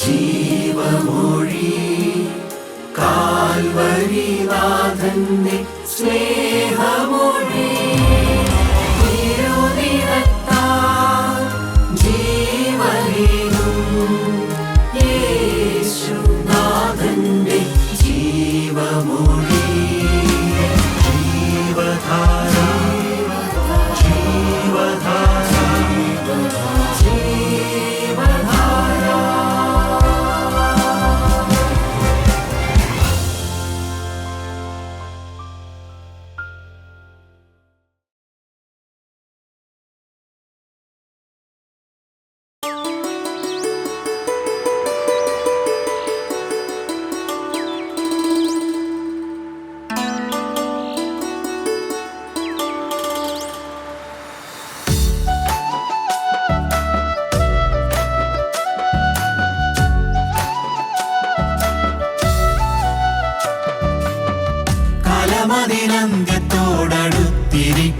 ജീവമൊഴി കാൽവരിനാഥന്റെ സ്നേഹമൊഴി തിരുനിറത്താൽ ജീവനേകും യേശുനാഥന്റെ ജീവമൊഴി ജീവധാര ജീവധാര ജീവധാര.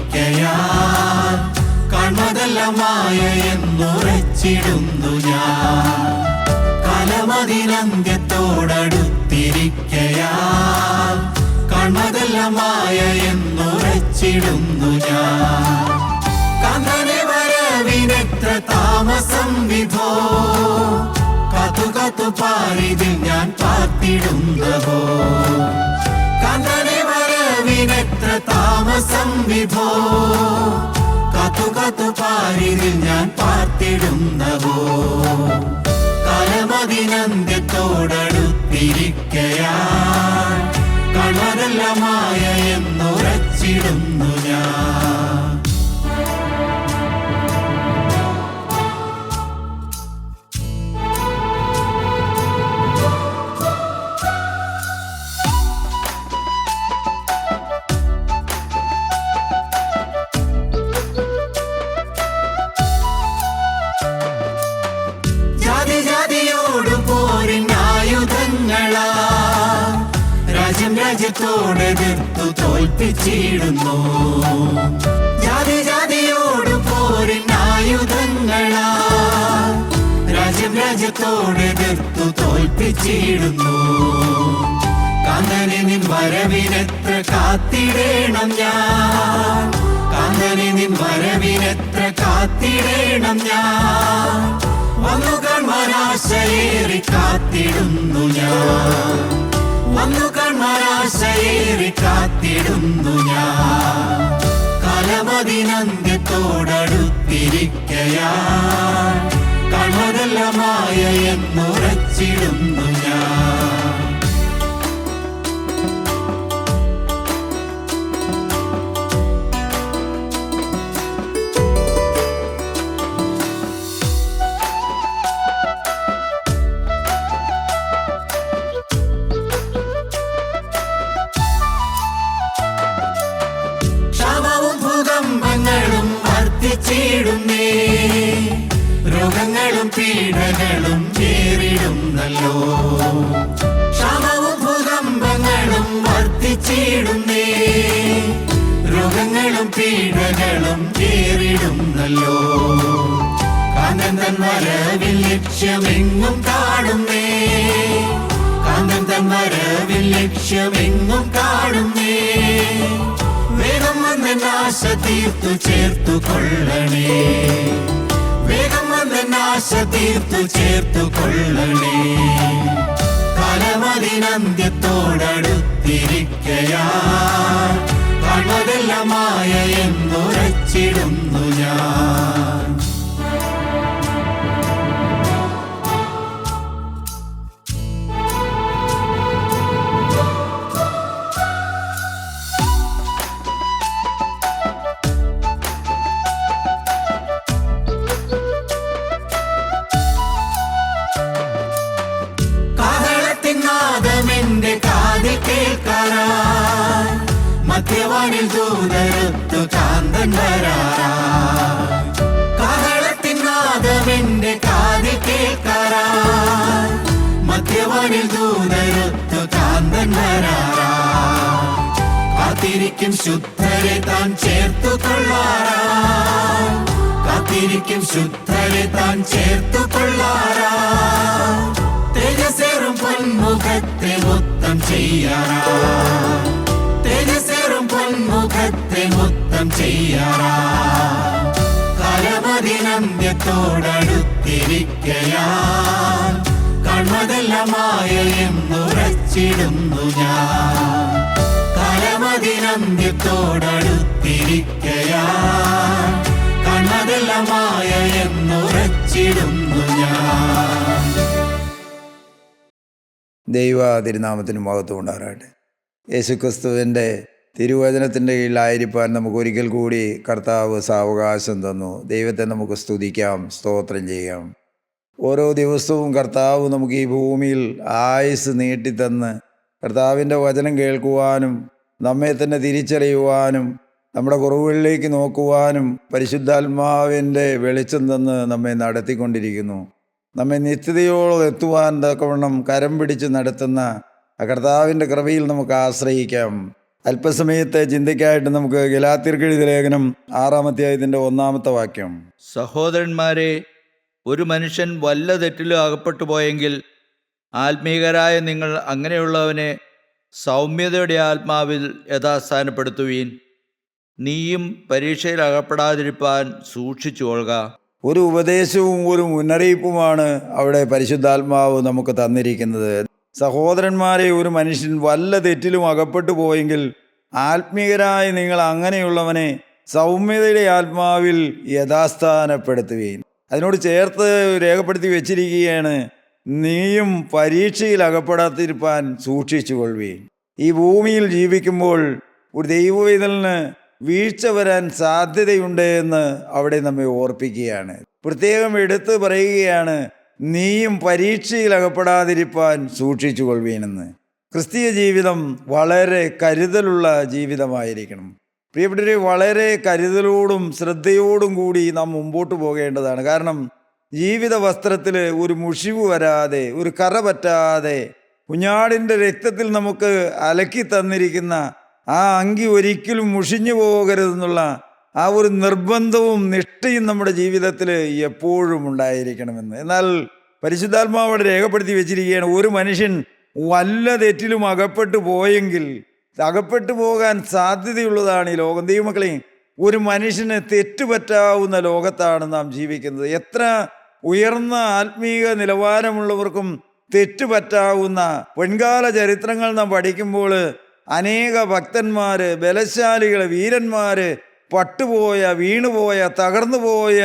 കാലമതിനന്ത്യത്തോടടുത്തിരിക്കയാൽ കൺമതെല്ലാം മായ എന്നുറച്ചിടുന്നു ഞാൻ. കാലമതിനന്ത്യത്തോടടുത്തിരിക്കയാൽ കൺമതെല്ലാം മായ എന്നുറച്ചിടുന്നു ഞാൻ. കാന്തനെ വരവിനെത്ര താമസം വിധോ കത്തു പാരിതിൽ ഞാൻ പാർത്തിടുന്നവോ. കാന്തനെ വരവിനെത്ര താമസം വിധോ കത്തു പാരിതിൽ ഞാൻ പാർത്തിടുന്നവോ. കാലമതിനന്ത്യത്തോടടുത്തിരിക്കയാൽ കൺമതെല്ലാം മായ എന്നുറച്ചിടുന്നു ഞാൻ. രാജ്യത്തോടെതിർത്തു തോൽപ്പിച്ചിടുന്നു. ജാതിയോട് പോരിനായുധങ്ങളാ രാജ്യത്തോടെതിർത്തു തോൽപ്പിച്ചിടുന്നു. കാന്തനെ നിൻ വരവിനെത്ര കാത്തിടേണം ഞാൻ. കാന്തനെ നിൻ വരവിനെത്ര കാത്തിടേണം ഞാൻ. വന്നു കൺമനാശയേറി കാത്തിടുന്നു ഞാൻ. വന്നു കൺമനാശയേറി കാത്തിടുന്നു ഞാൻ. കാലമതിനന്ത്യത്തോടടുത്തിരിക്കയാൽ കൺമതെല്ലാം മായ എന്നുറച്ചിടുന്നു ഞാൻ. വർദ്ധിച്ചിടുന്നേ രോഗങ്ങളും പീഡകളും ഏറിടുന്നല്ലോ. ക്ഷാമവും ഭൂകമ്പങ്ങളും വർദ്ധിച്ചിടുന്നേ രോഗങ്ങളും പീഡകളും ഏറിടുന്നല്ലോ. കാന്തൻ തൻ വരവിൽ ലക്ഷ്യമെങ്ങും കാണുന്നേ. കാന്തൻ തൻ വരവിൽ ലക്ഷ്യമെങ്ങും കാണുന്നേ. വേഗം വന്ന് നാശ തീർത്തു ചേർത്തു കൊള്ളണേ. വേഗം വന്ന് നാശ തീർത്തു ചേർത്തു കൊള്ളണേ. കാലമതിനന്ത്യത്തോടടുത്തിരിക്കയാൽ കൺമതെല്ലാം മായ എന്നുറച്ചിടുന്നു ഞാൻ. മധ്യവാനിൽ ദൂതരൊത്തു കാന്തൻ വരാറാ. കാഹളത്തിൻ നാദമെന്റെ കാതിൽ കേൾക്കാറാ. മധ്യവാനിൽ ദൂതരൊത്തു കാന്തൻ വരാറാ. കാത്തിരിക്കും ശുദ്ധരെ താൻ ചേർത്തു കൊള്ളാറാ. കാത്തിരിക്കും ശുദ്ധരെ താൻ ചേർത്തു കൊള്ളാറാ. ചെയ്യാറാ. തേജസ്സേറും പൊന്മുഖത്തെ മുത്തം ചെയ്യാറാ. കാലമതിനന്ത്യത്തോടടുത്തിരിക്കയാൽ കൺമതെല്ലാം മായയെന്നുറച്ചിടുന്നു ഞാൻ. കാലമതിനന്ത്യത്തോടടുത്തിരിക്കയാൽ കൺമതെല്ലാം മായയെന്നുറച്ചിടുന്നു ഞാൻ. ദൈവ തിരുനാമത്തിന് മഹത്വം ഉണ്ടാകട്ടെ. യേശുക്രിസ്തുവിൻ്റെ തിരുവചനത്തിൻ്റെ കീഴിലായിരിക്കാൻ നമുക്ക് ഒരിക്കൽ കൂടി കർത്താവ് സാവകാശം തന്നു. ദൈവത്തെ നമുക്ക് സ്തുതിക്കാം, സ്തോത്രം ചെയ്യാം. ഓരോ ദിവസവും കർത്താവ് നമുക്ക് ഈ ഭൂമിയിൽ ആയുസ് നീട്ടിത്തന്ന് കർത്താവിൻ്റെ വചനം കേൾക്കുവാനും നമ്മെ തന്നെ തിരിച്ചറിയുവാനും നമ്മുടെ കുറവുകളിലേക്ക് നോക്കുവാനും പരിശുദ്ധാത്മാവിൻ്റെ വെളിച്ചം തന്ന് നമ്മെ നടത്തിക്കൊണ്ടിരിക്കുന്നു. നമ്മെ നിത്യതയോളം എത്തുവാൻ തക്കവണ്ണം കരം പിടിച്ച് നടത്തുന്ന ആ കർത്താവിൻ്റെ കൃപയിൽ നമുക്ക് ആശ്രയിക്കാം. അല്പസമയത്തെ ചിന്തയ്ക്കായിട്ട് നമുക്ക് ഗലാത്യർക്കെഴുതിയ ലേഖനം 6-ാം അധ്യായത്തിൻ്റെ 1-ാമത്തെ വാക്യം. സഹോദരന്മാരെ, ഒരു മനുഷ്യൻ വല്ല തെറ്റിലും അകപ്പെട്ടു പോയെങ്കിൽ ആത്മീകരായ നിങ്ങൾ അങ്ങനെയുള്ളവനെ സൗമ്യതയുടെ ആത്മാവിൽ യഥാസ്ഥാനപ്പെടുത്തുവീൻ. നീയും പരീക്ഷയിൽ അകപ്പെടാതിരിപ്പാൻ സൂക്ഷിച്ചു കൊള്ളുക. ഒരു ഉപദേശവും ഒരു മുന്നറിയിപ്പുമാണ് അവിടെ പരിശുദ്ധാത്മാവ് നമുക്ക് തന്നിരിക്കുന്നത്. സഹോദരന്മാരെ, ഒരു മനുഷ്യൻ വല്ല തെറ്റിലും അകപ്പെട്ടു പോയെങ്കിൽ ആത്മീയരായ നിങ്ങൾ അങ്ങനെയുള്ളവനെ സൗമ്യതയുടെ ആത്മാവിൽ യഥാസ്ഥാനപ്പെടുത്തുകയും. അതിനോട് ചേർത്ത് രേഖപ്പെടുത്തി വെച്ചിരിക്കുകയാണ്, നീയും പരീക്ഷയിൽ അകപ്പെടാതിരിപ്പാൻ സൂക്ഷിച്ചു കൊള്ളുകയും. ഈ ഭൂമിയിൽ ജീവിക്കുമ്പോൾ ഒരു ദൈവവേദലിന് വീഴ്ച വരാൻ സാധ്യതയുണ്ട് എന്ന് അവിടെ നമ്മെ ഓർപ്പിക്കുകയാണ്. പ്രത്യേകം എടുത്ത് പറയുകയാണ്, നീയും പരീക്ഷയിൽ അകപ്പെടാതിരിപ്പാൻ സൂക്ഷിച്ചു കൊള്ളുവീനെന്ന്. ക്രിസ്തീയ ജീവിതം വളരെ കരുതലുള്ള ജീവിതമായിരിക്കണം. പ്രിയപ്പെട്ടവരെ, വളരെ കരുതലോടും ശ്രദ്ധയോടും കൂടി നാം മുമ്പോട്ട് പോകേണ്ടതാണ്. കാരണം ജീവിത വസ്ത്രത്തിൽ ഒരു മുഷിവ് വരാതെ, ഒരു കറ പറ്റാതെ, കുഞ്ഞാടിൻ്റെ രക്തത്തിൽ നമുക്ക് അലക്കി തന്നിരിക്കുന്ന ആ അങ്കി ഒരിക്കലും മുഷിഞ്ഞു പോകരുതെന്നുള്ള ആ ഒരു നിർബന്ധവും നിഷ്ഠയും നമ്മുടെ ജീവിതത്തിൽ എപ്പോഴും ഉണ്ടായിരിക്കണമെന്ന്. എന്നാൽ പരിശുദ്ധാത്മാവോട് രേഖപ്പെടുത്തി വെച്ചിരിക്കുകയാണ്, ഒരു മനുഷ്യൻ വല്ല തെറ്റിലും അകപ്പെട്ടു പോയെങ്കിൽ, അകപ്പെട്ടു പോകാൻ സാധ്യതയുള്ളതാണ് ഈ ലോകം. ദൈവമക്കളെ, ഒരു മനുഷ്യന് തെറ്റുപറ്റാവുന്ന ലോകത്താണ് നാം ജീവിക്കുന്നത്. എത്ര ഉയർന്ന ആത്മീയ നിലവാരമുള്ളവർക്കും തെറ്റുപറ്റാവുന്ന പൊൻകാല ചരിത്രങ്ങൾ നാം പഠിക്കുമ്പോൾ അനേക ഭക്തന്മാർ, ബലശാലികൾ, വീരന്മാർ പട്ടുപോയ, വീണുപോയ, തകർന്നുപോയ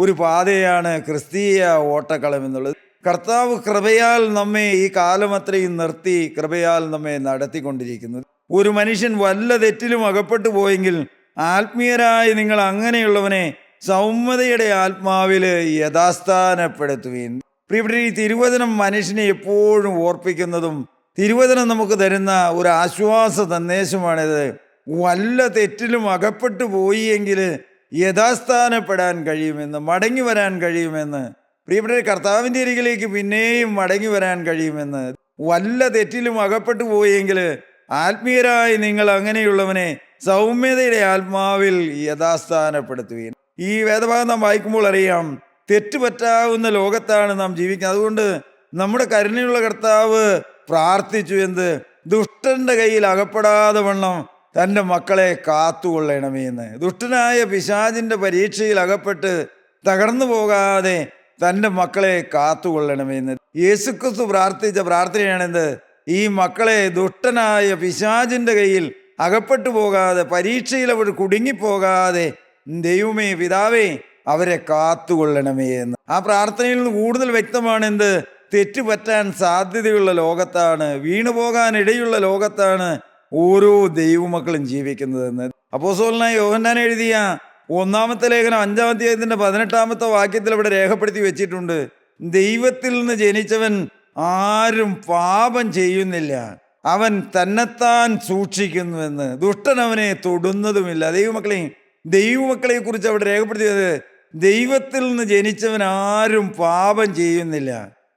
ഒരു പാതയാണ് ക്രിസ്തീയ ഓട്ടക്കളം എന്നുള്ളത്. കർത്താവ് കൃപയാൽ നമ്മെ ഈ കാലം അത്രയും നിർത്തി കൃപയാൽ നമ്മെ നടത്തിക്കൊണ്ടിരിക്കുന്നത്. ഒരു മനുഷ്യൻ വല്ല തെറ്റിലും അകപ്പെട്ടു പോയെങ്കിൽ ആത്മീയരായി നിങ്ങൾ അങ്ങനെയുള്ളവനെ സൗമ്യതയുടെ ആത്മാവിൽ യഥാസ്ഥാനപ്പെടുത്തുകയും. പ്രിയപ്പെട്ട, ഈ തിരുവചനം മനുഷ്യനെ എപ്പോഴും ഓർപ്പിക്കുന്നതും തിരുവചനം നമുക്ക് തരുന്ന ഒരു ആശ്വാസ സന്ദേശമാണിത്. വല്ല തെറ്റിലും അകപ്പെട്ടു പോയി എങ്കിൽ യഥാസ്ഥാനപ്പെടാൻ കഴിയുമെന്ന്, മടങ്ങി വരാൻ കഴിയുമെന്ന്. പ്രിയപ്പെട്ട, കർത്താവിൻ്റെ അരികിലേക്ക് പിന്നെയും മടങ്ങി വരാൻ കഴിയുമെന്ന്. വല്ല തെറ്റിലും അകപ്പെട്ടു പോയെങ്കിൽ ആത്മീയരായി നിങ്ങൾ അങ്ങനെയുള്ളവനെ സൗമ്യതയുടെ ആത്മാവിൽ യഥാസ്ഥാനപ്പെടുത്തുകയും. ഈ വേദഭാഗം നാം വായിക്കുമ്പോൾ അറിയാം, തെറ്റുപറ്റാവുന്ന ലോകത്താണ് നാം ജീവിക്കുന്നത്. അതുകൊണ്ട് നമ്മുടെ കരുണയുള്ള കർത്താവ് പ്രാർത്ഥിച്ചു, എന്ത്? ദുഷ്ടന്റെ കയ്യിൽ അകപ്പെടാതെ വണ്ണം തൻ്റെ മക്കളെ കാത്തുകൊള്ളണമേ എന്ന്. ദുഷ്ടനായ പിശാചിൻ്റെ പരീക്ഷയിൽ അകപ്പെട്ട് തകർന്നു പോകാതെ തൻ്റെ മക്കളെ കാത്തുകൊള്ളണമേ എന്ന് യേശുക്രിസ്തു പ്രാർത്ഥിച്ച പ്രാർത്ഥനയാണെന്ത്? ഈ മക്കളെ ദുഷ്ടനായ പിശാചിൻ്റെ കയ്യിൽ അകപ്പെട്ടു പോകാതെ, പരീക്ഷയിൽ അവർ കുടുങ്ങിപ്പോകാതെ, ദൈവമേ, പിതാവേ, അവരെ കാത്തുകൊള്ളണമേ എന്ന്. ആ പ്രാർത്ഥനയിൽ നിന്ന് കൂടുതൽ വ്യക്തമാണെന്ത്? തെറ്റുപറ്റാൻ സാധ്യതയുള്ള ലോകത്താണ്, വീണുപോകാൻ ഇടയുള്ള ലോകത്താണ് ഓരോ ദൈവമക്കളും ജീവിക്കുന്നതെന്ന് അപ്പോസ്തലനായ യോഹന്നാൻ എഴുതിയ 1-ാമത്തെ ലേഖനം 5-ാം അധ്യായത്തിൻ്റെ 18-ാമത്തെ വാക്യത്തിൽ ഇവിടെ രേഖപ്പെടുത്തി വെച്ചിട്ടുണ്ട്, ദൈവത്തിൽ നിന്ന് ജനിച്ചവൻ ആരും പാപം ചെയ്യുന്നില്ല, അവൻ തന്നെത്താൻ സൂക്ഷിക്കുന്നുവെന്ന്, ദുഷ്ടൻ അവനെ തൊടുന്നതുമില്ല. ദൈവമക്കളെ കുറിച്ച് അവിടെ രേഖപ്പെടുത്തിയത്, ദൈവത്തിൽ നിന്ന് ജനിച്ചവൻ ആരും പാപം ചെയ്യുന്നില്ല,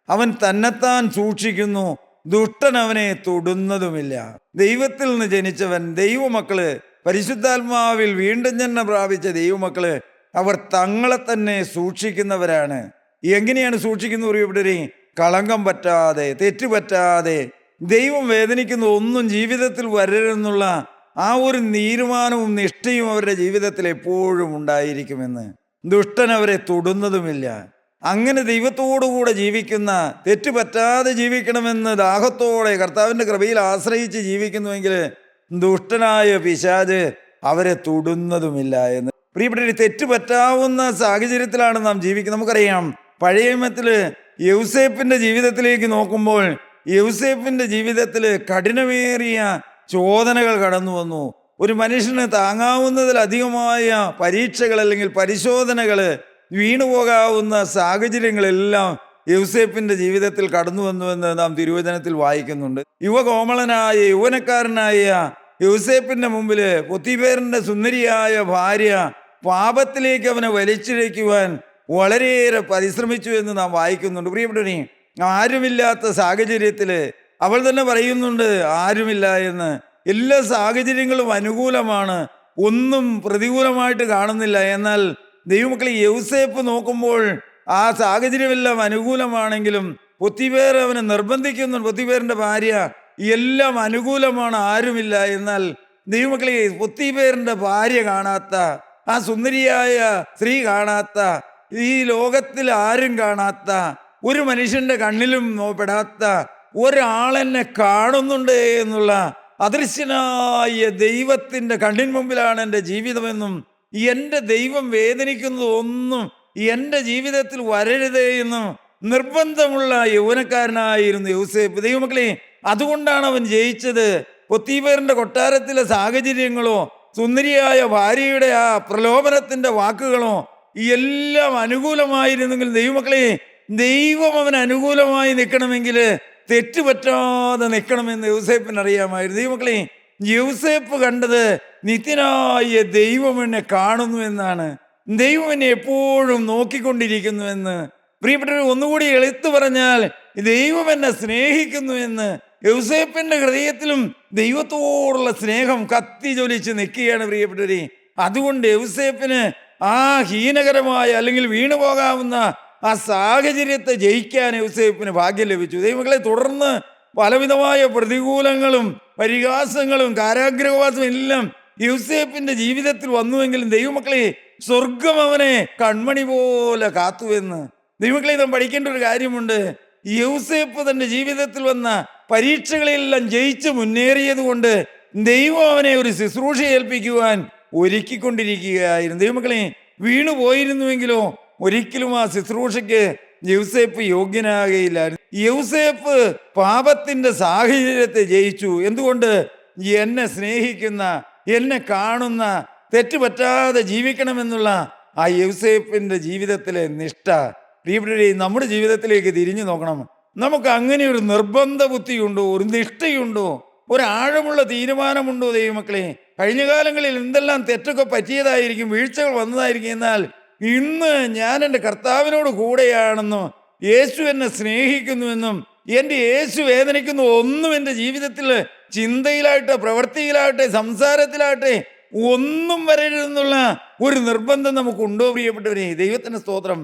അവൻ തന്നെത്താൻ സൂക്ഷിക്കുന്നു, ദുഷ്ടൻ അവനെ തൊടുന്നതുമില്ല. ദൈവത്തിൽ നിന്ന് ജനിച്ചവൻ, ദൈവമക്കള്, പരിശുദ്ധാത്മാവിൽ വീണ്ടും ജന്മം പ്രാപിച്ച ദൈവമക്കള്, അവർ തങ്ങളെ തന്നെ സൂക്ഷിക്കുന്നവരാണ്. എങ്ങനെയാണ് സൂക്ഷിക്കുന്നത്? ഇവിടെ കളങ്കം പറ്റാതെ, തെറ്റുപറ്റാതെ, ദൈവം വേദനിക്കുന്ന ഒന്നും ജീവിതത്തിൽ വരരുതെന്നുള്ള ആ ഒരു തീരുമാനവും നിഷ്ഠയും അവരുടെ ജീവിതത്തിൽ എപ്പോഴും ഉണ്ടായിരിക്കുമെന്ന്. ദുഷ്ടൻ അവരെ തൊടുന്നതുമില്ല. അങ്ങനെ ദൈവത്തോടുകൂടെ ജീവിക്കുന്ന, തെറ്റുപറ്റാതെ ജീവിക്കണമെന്ന് ദാഹത്തോടെ കർത്താവിൻ്റെ കൃപയിൽ ആശ്രയിച്ച് ജീവിക്കുന്നുവെങ്കിൽ ദുഷ്ടനായ പിശാച് അവരെ തൊടുന്നതുമില്ല എന്ന്. പ്രിയപ്പെട്ടവരെ, തെറ്റുപറ്റാവുന്ന സാഹചര്യത്തിലാണ് നാം ജീവിക്കുന്നത്. നമുക്കറിയാം, പഴയ നിയമത്തിൽ യൗസേപ്പിൻ്റെ ജീവിതത്തിലേക്ക് നോക്കുമ്പോൾ യൗസേപ്പിൻ്റെ ജീവിതത്തിൽ കഠിനമേറിയ ചോദനകൾ കടന്നു വന്നു. ഒരു മനുഷ്യന് താങ്ങാവുന്നതിലധികമായ പരീക്ഷകൾ അല്ലെങ്കിൽ പരിശോധനകൾ, വീണുപോകാവുന്ന സാഹചര്യങ്ങളെല്ലാം യൗസേപ്പിൻ്റെ ജീവിതത്തിൽ കടന്നു വന്നുവെന്ന് നാം തിരുവചനത്തിൽ വായിക്കുന്നുണ്ട്. യുവകോമളനായ യൗവനക്കാരനായ യൗസേപ്പിൻ്റെ മുമ്പിൽ പൊത്തിഫേറിൻ്റെ സുന്ദരിയായ ഭാര്യ പാപത്തിലേക്ക് അവനെ വലിച്ചിഴയ്ക്കുവാൻ വളരെയേറെ പരിശ്രമിച്ചു എന്ന് നാം വായിക്കുന്നുണ്ട്. പ്രിയപ്പെട്ടവനെ, ആരുമില്ലാത്ത സാഹചര്യത്തിൽ അവൾ തന്നെ പറയുന്നുണ്ട് ആരുമില്ല എന്ന്. എല്ലാ സാഹചര്യങ്ങളും അനുകൂലമാണ്, ഒന്നും പ്രതികൂലമായിട്ട് കാണുന്നില്ല. എന്നാൽ ദൈവമക്കളെ, യൗസേപ്പ് നോക്കുമ്പോൾ ആ സാഹചര്യമെല്ലാം അനുകൂലമാണെങ്കിലും പൊത്തിഫേർ അവനെ നിർബന്ധിക്കുന്നുണ്ട്. പൊത്തിഫേറിൻ്റെ ഭാര്യ, എല്ലാം അനുകൂലമാണ്, ആരുമില്ല. എന്നാൽ ദൈവമക്കളെ, പൊത്തിഫേറിൻ്റെ ഭാര്യ കാണാത്ത, ആ സുന്ദരിയായ സ്ത്രീ കാണാത്ത, ഈ ലോകത്തിൽ ആരും കാണാത്ത, ഒരു മനുഷ്യൻ്റെ കണ്ണിലും പെടാത്ത ഒരാളെന്നെ കാണുന്നുണ്ട് എന്നുള്ള അദൃശ്യനായ ദൈവത്തിൻ്റെ കണ്ണിൻ മുമ്പിലാണ് എൻ്റെ ജീവിതമെന്നും എൻ്റെ ദൈവം വേദനിക്കുന്നതൊന്നും എൻ്റെ ജീവിതത്തിൽ വരരുതേ എന്നും നിർബന്ധമുള്ള യൗവനക്കാരനായിരുന്നു യൗസേപ്പ്. ദൈവമക്കളെ, അതുകൊണ്ടാണ് അവൻ ജയിച്ചത്. പൊത്തിഫേറിൻ്റെ കൊട്ടാരത്തിലെ സാഹചര്യങ്ങളോ സുന്ദരിയായ ഭാര്യയുടെ ആ പ്രലോഭനത്തിൻ്റെ വാക്കുകളോ എല്ലാം അനുകൂലമായിരുന്നെങ്കിൽ ദൈവമക്കളെ, ദൈവം അവന് അനുകൂലമായി നിൽക്കണമെങ്കിൽ തെറ്റുപറ്റാതെ നിൽക്കണമെന്ന് യൗസേപ്പിന് അറിയാമായിരുന്നു. ദൈവമക്കളെ, യൗസേപ്പ് കണ്ടത് നിത്യനായ ദൈവം എന്നെ കാണുന്നു എന്നാണ്, ദൈവം എന്നെ എപ്പോഴും നോക്കിക്കൊണ്ടിരിക്കുന്നുവെന്ന്. പ്രിയപ്പെട്ടവർ, ഒന്നുകൂടി എടുത്തു പറഞ്ഞാൽ ദൈവം എന്നെ സ്നേഹിക്കുന്നു എന്ന്. യൗസേപ്പിന്റെ ഹൃദയത്തിലും ദൈവത്തോടുള്ള സ്നേഹം കത്തി ജ്വലിച്ച് നിൽക്കുകയാണ് പ്രിയപ്പെട്ടവരെ. അതുകൊണ്ട് യൗസേപ്പിന് ആ ഹീനകരമായ അല്ലെങ്കിൽ വീണുപോകാവുന്ന ആ സാഹചര്യത്തെ ജയിക്കാൻ യൗസേപ്പിന് ഭാഗ്യം ലഭിച്ചു. ദൈവങ്ങളെ, തുടർന്ന് പലവിധമായ പ്രതികൂലങ്ങളും പരിഹാസങ്ങളും കാരാഗ്രഹവാസവും എല്ലാം യൗസേപ്പിന്റെ ജീവിതത്തിൽ വന്നുവെങ്കിലും ദൈവമക്കളെ, സ്വർഗം അവനെ കൺമണി പോലെ കാത്തുവെന്ന്. ദൈവമക്കളെ, നാം പഠിക്കേണ്ട ഒരു കാര്യമുണ്ട്. യൗസേപ്പ് തന്റെ ജീവിതത്തിൽ വന്ന പരീക്ഷകളെല്ലാം ജയിച്ച് മുന്നേറിയത് കൊണ്ട് ദൈവം അവനെ ഒരു ശുശ്രൂഷ ഏൽപ്പിക്കുവാൻ ഒരുക്കിക്കൊണ്ടിരിക്കുകയായിരുന്നു. ദൈവമക്കളെ, വീണുപോയിരുന്നുവെങ്കിലോ ഒരിക്കലും ആ ശുശ്രൂഷയ്ക്ക് യൗസേപ്പ് യോഗ്യനാകുകയില്ലായിരുന്നു. യൗസേപ്പ് പാപത്തിന്റെ സാഹചര്യത്തെ ജയിച്ചു. എന്തുകൊണ്ട്? എന്നെ സ്നേഹിക്കുന്ന, എന്നെ കാണുന്ന, തെറ്റുപറ്റാതെ ജീവിക്കണമെന്നുള്ള ആ യൗസേപ്പിന്റെ ജീവിതത്തിലെ നിഷ്ഠ. പ്രിയപ്പെട്ടവരെ, നമ്മുടെ ജീവിതത്തിലേക്ക് തിരിഞ്ഞു നോക്കണം. നമുക്ക് അങ്ങനെ ഒരു നിർബന്ധ ബുദ്ധിയുണ്ടോ? ഒരു നിഷ്ഠയുണ്ടോ? ഒരാഴമുള്ള തീരുമാനമുണ്ടോ? ദൈവമക്കളെ, കഴിഞ്ഞ കാലങ്ങളിൽ എന്തെല്ലാം തെറ്റൊക്കെ പറ്റിയതായിരിക്കും, വീഴ്ചകൾ വന്നതായിരിക്കും. എന്നാൽ ഇന്ന് ഞാൻ എൻ്റെ കർത്താവിനോട് കൂടെയാണെന്നും യേശു എന്നെ സ്നേഹിക്കുന്നുവെന്നും എൻ്റെ യേശു വേദനിക്കുന്നു ഒന്നും എൻ്റെ ജീവിതത്തിൽ ചിന്തയിലാകട്ടെ, പ്രവൃത്തിയിലാകട്ടെ, സംസാരത്തിലാകട്ടെ ഒന്നും വരരുതെന്നുള്ള ഒരു നിർബന്ധം നമുക്കുണ്ടോ പ്രിയപ്പെട്ടവരെ? ദൈവത്തിന് സ്തോത്രം.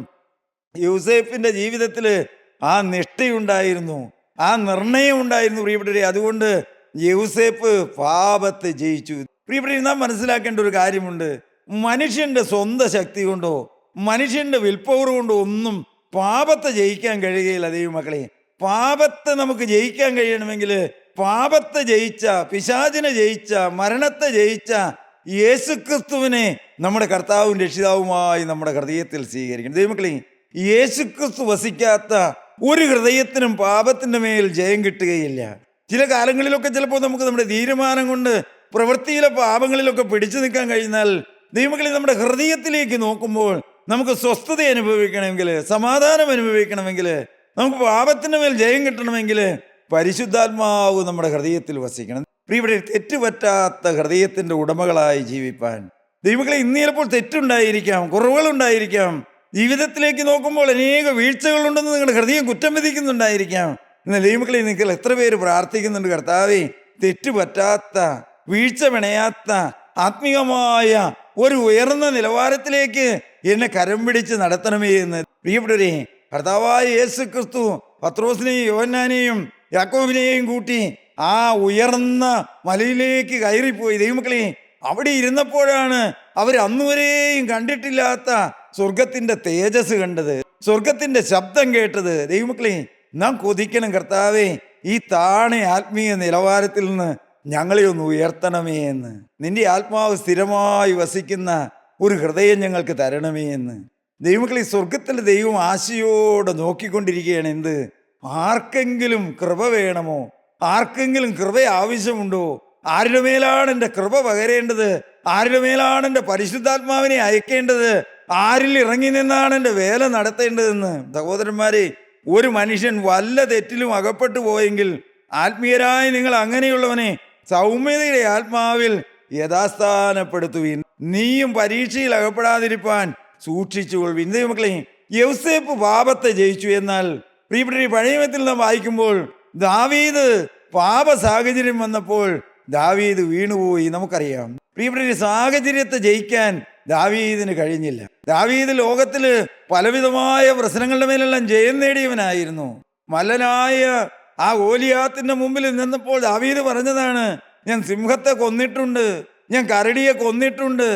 യൂസേഫിൻ്റെ ജീവിതത്തിൽ ആ നിഷ്ഠയുണ്ടായിരുന്നു, ആ നിർണയം ഉണ്ടായിരുന്നു പ്രിയപ്പെട്ടവരെ. അതുകൊണ്ട് യൂസേഫ് പാപത്തെ ജയിച്ചു. പ്രിയപ്പെട്ടവരെ, നാം മനസ്സിലാക്കേണ്ട ഒരു കാര്യമുണ്ട്. മനുഷ്യൻ്റെ സ്വന്തം ശക്തി കൊണ്ടോ മനുഷ്യൻ്റെ വിൽപ്പവർ കൊണ്ടോ ഒന്നും പാപത്തെ ജയിക്കാൻ കഴിയുകയില്ല. ദൈവമക്കളെ, പാപത്തെ നമുക്ക് ജയിക്കാൻ കഴിയണമെങ്കിൽ പാപത്തെ ജയിച്ച, പിശാചിനെ ജയിച്ച, മരണത്തെ ജയിച്ച യേശുക്രിസ്തുവിനെ നമ്മുടെ കർത്താവും രക്ഷിതാവുമായി നമ്മുടെ ഹൃദയത്തിൽ സ്വീകരിക്കണം. ദൈവമക്കളെ, യേശുക്രിസ്തു വസിക്കാത്ത ഒരു ഹൃദയത്തിനും പാപത്തിൻ്റെ മേൽ ജയം കിട്ടുകയില്ല. ചില കാലങ്ങളിലൊക്കെ ചിലപ്പോൾ നമുക്ക് നമ്മുടെ തീരുമാനം കൊണ്ട് പ്രവൃത്തിയിലെ പാപങ്ങളിലൊക്കെ പിടിച്ചു നിൽക്കാൻ കഴിയുന്നാൽ, ദൈവമക്കളെ, നമ്മുടെ ഹൃദയത്തിലേക്ക് നോക്കുമ്പോൾ നമുക്ക് സ്വസ്ഥത അനുഭവിക്കണമെങ്കിൽ, സമാധാനം അനുഭവിക്കണമെങ്കിൽ, നമുക്ക് പാപത്തിൻ്റെ മേൽ ജയം കിട്ടണമെങ്കിൽ പരിശുദ്ധാത്മാവ് നമ്മുടെ ഹൃദയത്തിൽ വസിക്കണം. പ്രിയപ്പെട്ടവരെ, തെറ്റുപറ്റാത്ത ഹൃദയത്തിൻ്റെ ഉടമകളായി ജീവിപ്പാൻ. ദൈവമക്കളെ, ഇന്ന് ചിലപ്പോൾ തെറ്റുണ്ടായിരിക്കാം, കുറവുകളുണ്ടായിരിക്കാം, ജീവിതത്തിലേക്ക് നോക്കുമ്പോൾ അനേക വീഴ്ചകളുണ്ടെന്ന് നിങ്ങളുടെ ഹൃദയം കുറ്റം വിധിക്കുന്നുണ്ടായിരിക്കാം. എന്നാൽ ദൈവമക്കളെ, നിങ്ങൾ എത്ര പേര് പ്രാർത്ഥിക്കുന്നുണ്ട്, കർത്താവേ, തെറ്റുപറ്റാത്ത, വീഴ്ച പിണയാത്ത, ആത്മീയമായ ഒരു ഉയർന്ന നിലവാരത്തിലേക്ക് എന്നെ കരം പിടിച്ച് നടത്തണമേ എന്ന്. പ്രിയപ്പെട്ടവരെ, കർത്താവായ യേശു ക്രിസ്തു പത്രോസിനെയും യോഹന്നാനെയും യാക്കോബിനെയും കൂട്ടി ആ ഉയർന്ന മലയിലേക്ക് കയറിപ്പോയി. ദൈവമക്കളെ, അവിടെ ഇരുന്നപ്പോഴാണ് അവർ അന്നുവരെയും കണ്ടിട്ടില്ലാത്ത സ്വർഗത്തിന്റെ തേജസ് കണ്ടത്, സ്വർഗത്തിന്റെ ശബ്ദം കേട്ടത്. ദൈവമക്കളെ, നാം കൊതിക്കണം, കർത്താവേ, ഈ താണ ആത്മീയ നിലവാരത്തിൽ നിന്ന് ഞങ്ങളെ ഒന്ന് ഉയർത്തണമേ എന്ന്. നിന്റെ ആത്മാവ് സ്ഥിരമായി വസിക്കുന്ന ഒരു ഹൃദയം ഞങ്ങൾക്ക് തരണമേ എന്ന്. ദൈവമക്കളെ, സ്വർഗത്തിലെ ദൈവം ആശയോടെ നോക്കിക്കൊണ്ടിരിക്കുകയാണ്. എന്ത്? ആർക്കെങ്കിലും കൃപ വേണമോ? ആർക്കെങ്കിലും കൃപ ആവശ്യമുണ്ടോ? ആരുടെ മേലാണ് എൻ്റെ കൃപ പകരേണ്ടത്? ആരുടെ മേലാണ് എൻ്റെ പരിശുദ്ധാത്മാവിനെ അയക്കേണ്ടത്? ആരിൽ ഇറങ്ങി നിന്നാണ് എൻ്റെ വേല നടത്തേണ്ടതെന്ന്? സഹോദരന്മാരെ, ഒരു മനുഷ്യൻ വല്ല തെറ്റിലും അകപ്പെട്ടു പോയെങ്കിൽ ആത്മീയരായ നിങ്ങൾ അങ്ങനെയുള്ളവനെ സൗമ്യതയുടെ ആത്മാവിൽ യഥാസ്ഥാനപ്പെടുത്തുവിൻ. നീയും പരീക്ഷയിൽ അകപ്പെടാതിരിപ്പാൻ സൂക്ഷിച്ചുകൊള്ളുവിൻ. ദൈവമക്കളെ, യൗസേപ്പ് പാപത്തെ ജയിച്ചു. എന്നാൽ പ്രിയപ്പെട്ട പഴയ നിയമത്തിൽ നാം വായിക്കുമ്പോൾ ദാവീദ് പാപ സാഹചര്യം വന്നപ്പോൾ ദാവീദ് വീണുപോയി. നമുക്കറിയാം, പ്രിയപ്പെട്ട സാഹചര്യത്തെ ജയിക്കാൻ ദാവീദിന് കഴിഞ്ഞില്ല. ദാവീദ് ലോകത്തില് പലവിധമായ പ്രശ്നങ്ങളുടെ മേലെല്ലാം ജയം നേടിയവനായിരുന്നു. മല്ലനായ ആ ഗോലിയാത്തിന്റെ മുമ്പിൽ നിന്നപ്പോൾ ദാവീദ് പറഞ്ഞതാണ്, ഞാൻ സിംഹത്തെ കൊന്നിട്ടുണ്ട്, ഞാൻ കരടിയെ കൊന്നിട്ടുണ്ട്,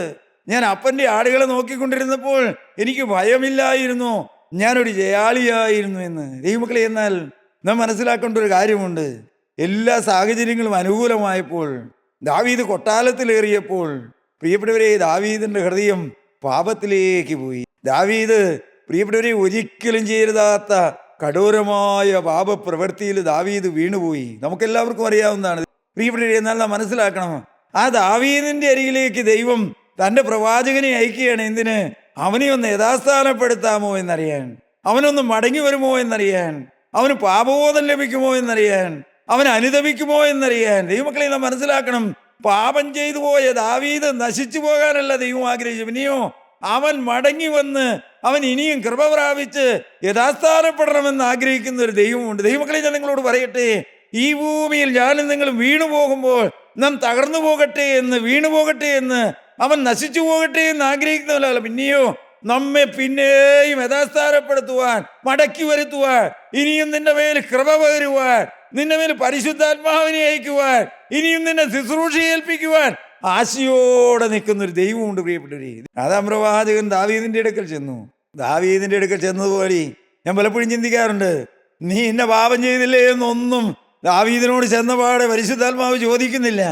ഞാൻ അപ്പൻ്റെ ആടുകളെ നോക്കിക്കൊണ്ടിരുന്നപ്പോൾ എനിക്ക് ഭയമില്ലായിരുന്നു, ഞാനൊരു ജയാളിയായിരുന്നു എന്ന്. ദൈവമക്കളെ, എന്നാൽ നാം മനസ്സിലാക്കേണ്ട ഒരു കാര്യമുണ്ട്. എല്ലാ സാഹചര്യങ്ങളും അനുകൂലമായപ്പോൾ, ദാവീദ് കൊട്ടാരത്തിലേറിയപ്പോൾ, പ്രിയപ്പെട്ടവരെ, ദാവീദിന്റെ ഹൃദയം പാപത്തിലേക്ക് പോയി. ദാവീദ്, പ്രിയപ്പെട്ടവരെ, ഒരിക്കലും ചെയ്യരുതാത്ത കഠോരമായ പാപപ്രവൃത്തിയിൽ ദാവീദ് വീണുപോയി. നമുക്കെല്ലാവർക്കും അറിയാവുന്നതാണ്. പ്രിയപ്പെട്ടവരെ, എന്നാൽ നാം മനസ്സിലാക്കണം, ആ ദാവീദിന്റെ അരികിലേക്ക് ദൈവം തൻ്റെ പ്രവാചകനെ അയക്കുകയാണ്. എന്തിന്? അവനെ ഒന്ന് യഥാസ്ഥാനപ്പെടുത്താമോ എന്നറിയാൻ, അവനൊന്ന് മടങ്ങി വരുമോ എന്നറിയാൻ, അവന് പാപബോധം ലഭിക്കുമോ എന്നറിയാൻ, അവൻ അനുദപിക്കുമോ എന്നറിയാൻ. ദൈവമക്കളെ, നാം മനസ്സിലാക്കണം, പാപം ചെയ്തു പോയ ദാവീദ് നശിച്ചു പോകാനല്ല ദൈവം ആഗ്രഹിച്ചു. പിന്നെയോ അവൻ മടങ്ങി വന്ന് അവൻ ഇനിയും കൃപ പ്രാപിച്ച് യഥാസ്ഥാനപ്പെടണമെന്ന് ആഗ്രഹിക്കുന്ന ഒരു ദൈവമുണ്ട്. ദൈവമക്കളെ, ഞാൻ നിങ്ങളോട് പറയട്ടെ, ഈ ഭൂമിയിൽ ഞാനും നിങ്ങൾ വീണു പോകുമ്പോൾ നാം തകർന്നു പോകട്ടെ എന്ന്, വീണു പോകട്ടെ എന്ന്, അവൻ നശിച്ചു പോകട്ടെ എന്ന് ആഗ്രഹിക്കുന്നവരല്ല. പിന്നെയോ നമ്മെ പിന്നെയും യഥാസ്ഥാനപ്പെടുത്തുവാൻ, മടക്കി വരുത്തുവാൻ, ഇനിയും നിന്റെ മേൽ കൃപ പകരുവാൻ, നിന്റെ മേൽ പരിശുദ്ധാത്മാവിനെ അയക്കുവാൻ, ഇനിയും നിന്നെ ശുശ്രൂഷ ഏൽപ്പിക്കുവാൻ ആശയോടെ നിൽക്കുന്നൊരു ദൈവമുണ്ട്. പ്രിയപ്പെട്ടവരെ, ആദാം പ്രവാചകൻ ദാവീദിന്റെ അടുക്കൽ ചെന്നു. ദാവീദിന്റെ അടുക്കൽ ചെന്നതുപോലെ ഞാൻ പലപ്പോഴും ചിന്തിക്കാറുണ്ട്, നീ ഇന്ന പാപം ചെയ്തില്ലേ എന്നൊന്നും ദാവീദിനോട് ചെന്നപാടെ പരിശുദ്ധാത്മാവ് ചോദിക്കുന്നില്ല.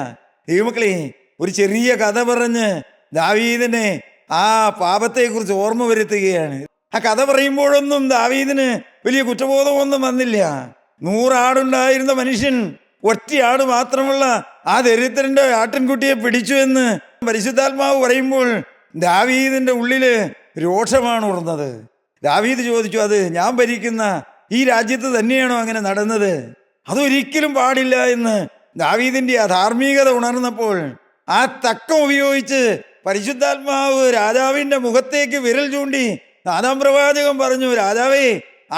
ദൈവമക്കളെ, ഒരു ചെറിയ കഥ പറഞ്ഞ് ദാവീദിനെ ആ പാപത്തെക്കുറിച്ച് ഓർമ്മ വരുത്തുകയാണ്. ആ കഥ പറയുമ്പോഴൊന്നും ദാവീദിന് വലിയ കുറ്റബോധമൊന്നും വന്നില്ല. 100 ആടുണ്ടായിരുന്ന മനുഷ്യൻ ഒറ്റയാട് മാത്രമുള്ള ആ ദരിദ്രന്റെ ആട്ടിൻകുട്ടിയെ പിടിച്ചു എന്ന് പരിശുദ്ധാത്മാവ് പറയുമ്പോൾ ദാവീദിന്റെ ഉള്ളില് രോഷമാണ് ഉണർന്നത്. ദാവീദ് ചോദിച്ചു, അത് ഞാൻ ഭരിക്കുന്ന ഈ രാജ്യത്ത് തന്നെയാണോ അങ്ങനെ നടന്നത്? അതൊരിക്കലും പാടില്ല എന്ന് ദാവീദിന്റെ ആ ധാർമ്മികത ഉണർന്നപ്പോൾ ആ തക്കം ഉപയോഗിച്ച് പരിശുദ്ധാത്മാവ് രാജാവിന്റെ മുഖത്തേക്ക് വിരൽ ചൂണ്ടി ആദാം പ്രവാചകൻ പറഞ്ഞു, രാജാവേ,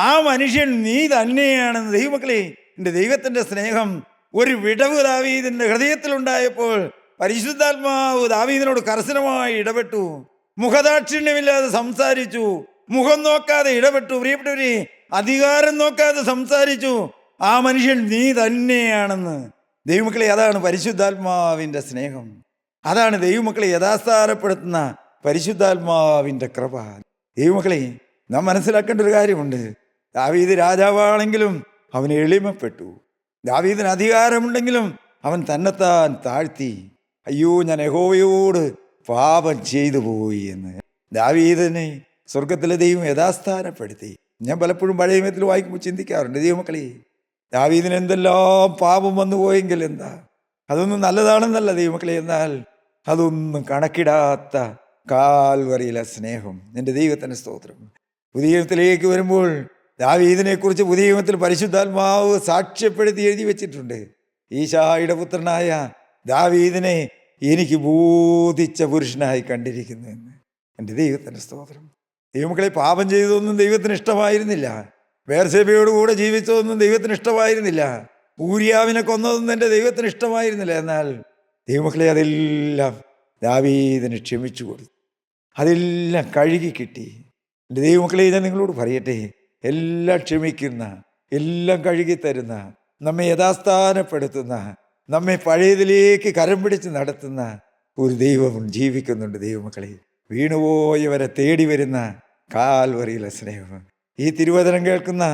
ആ മനുഷ്യൻ നീ തന്നെയാണെന്ന്. ദൈവമക്കളെ, എൻ്റെ ദൈവത്തിന്റെ സ്നേഹം ഒരു വിടവ് ദാവീദിന്റെ ഹൃദയത്തിലുണ്ടായപ്പോൾ പരിശുദ്ധാത്മാവ് ദാവീദിനോട് കർശനമായി ഇടപെട്ടു. മുഖദാക്ഷിണ്യമില്ലാതെ സംസാരിച്ചു, മുഖം നോക്കാതെ ഇടപെട്ടു. പ്രിയപ്പെട്ടവരെ, അധികാരം നോക്കാതെ സംസാരിച്ചു, ആ മനുഷ്യൻ നീ തന്നെയാണെന്ന്. ദൈവമക്കളെ, അതാണ് പരിശുദ്ധാത്മാവിൻ്റെ സ്നേഹം. അതാണ് ദൈവമക്കളെ യഥാസ്ഥാനപ്പെടുത്തുന്ന പരിശുദ്ധാത്മാവിൻ്റെ കൃപ. ദൈവമക്കളെ, നാം മനസ്സിലാക്കേണ്ട ഒരു കാര്യമുണ്ട്. ദാവീദ് രാജാവാണെങ്കിലും അവൻ എളിമപ്പെട്ടു. ദാവീദിന് അധികാരമുണ്ടെങ്കിലും അവൻ തന്നെത്താൻ താഴ്ത്തി. അയ്യോ, ഞാൻ യഹോവയോട് പാപം ചെയ്തു പോയി എന്ന് ദാവീദിനെ സ്വർഗത്തിലെ ദൈവം യഥാസ്ഥാനപ്പെടുത്തി. ഞാൻ പലപ്പോഴും പഴയ നിയമത്തിൽ വായിക്കുമ്പോൾ ചിന്തിക്കാറുണ്ട്, ദൈവമക്കളെ, ദാവീദിന് എന്തെല്ലാം പാപം വന്നു പോയെങ്കിൽ എന്താ? അതൊന്നും നല്ലതാണെന്നല്ല ദൈവമക്കളെ, എന്നാൽ അതൊന്നും കണക്കിടാത്ത കാൽവറിയിലെ സ്നേഹം. എൻ്റെ ദൈവത്തിന് സ്തോത്രം. പുതിയ നിയമത്തിലേക്ക് വരുമ്പോൾ ദാവീദിനെക്കുറിച്ച് പുതിയ നിയമത്തിൽ പരിശുദ്ധാത്മാവ് സാക്ഷ്യപ്പെടുത്തി എഴുതി വെച്ചിട്ടുണ്ട്. ഈശായുടെ പുത്രനായ ദാവീദിനെ എനിക്ക് ബോധിച്ച പുരുഷനായി കണ്ടിരിക്കുന്നു എന്ന്. എൻ്റെ ദൈവത്തിന് സ്തോത്രം. ദൈവമക്കളെ, പാപം ചെയ്തതൊന്നും ദൈവത്തിന് ഇഷ്ടമായിരുന്നില്ല. ബേർശേബയോടുകൂടെ ജീവിച്ചതൊന്നും ദൈവത്തിന് ഇഷ്ടമായിരുന്നില്ല. ഊരിയാവിനെ കൊന്നതൊന്നും എൻ്റെ ദൈവത്തിന് ഇഷ്ടമായിരുന്നില്ല. എന്നാൽ ദൈവമക്കളെ, അതെല്ലാം ദാവീദിന് ക്ഷമിച്ചു കൊടുത്തു. അതെല്ലാം കഴുകി കിട്ടി. എൻ്റെ ദൈവമക്കളെ, ഞാൻ നിങ്ങളോട് പറയട്ടെ, എല്ലാം ക്ഷമിക്കുന്ന, എല്ലാം കഴുകി തരുന്ന നമ്മെ യഥാസ്ഥാനപ്പെടുത്തുന്ന, നമ്മെ പഴയതിലേക്ക് കരം പിടിച്ച് നടത്തുന്ന ഒരു ദൈവം ജീവിക്കുന്നുണ്ട്. ദൈവമക്കളെ, വീണുപോയവരെ തേടി വരുന്ന കാൽവറിയിലെ സ്നേഹം. ഈ തിരുവചനം കേൾക്കുന്ന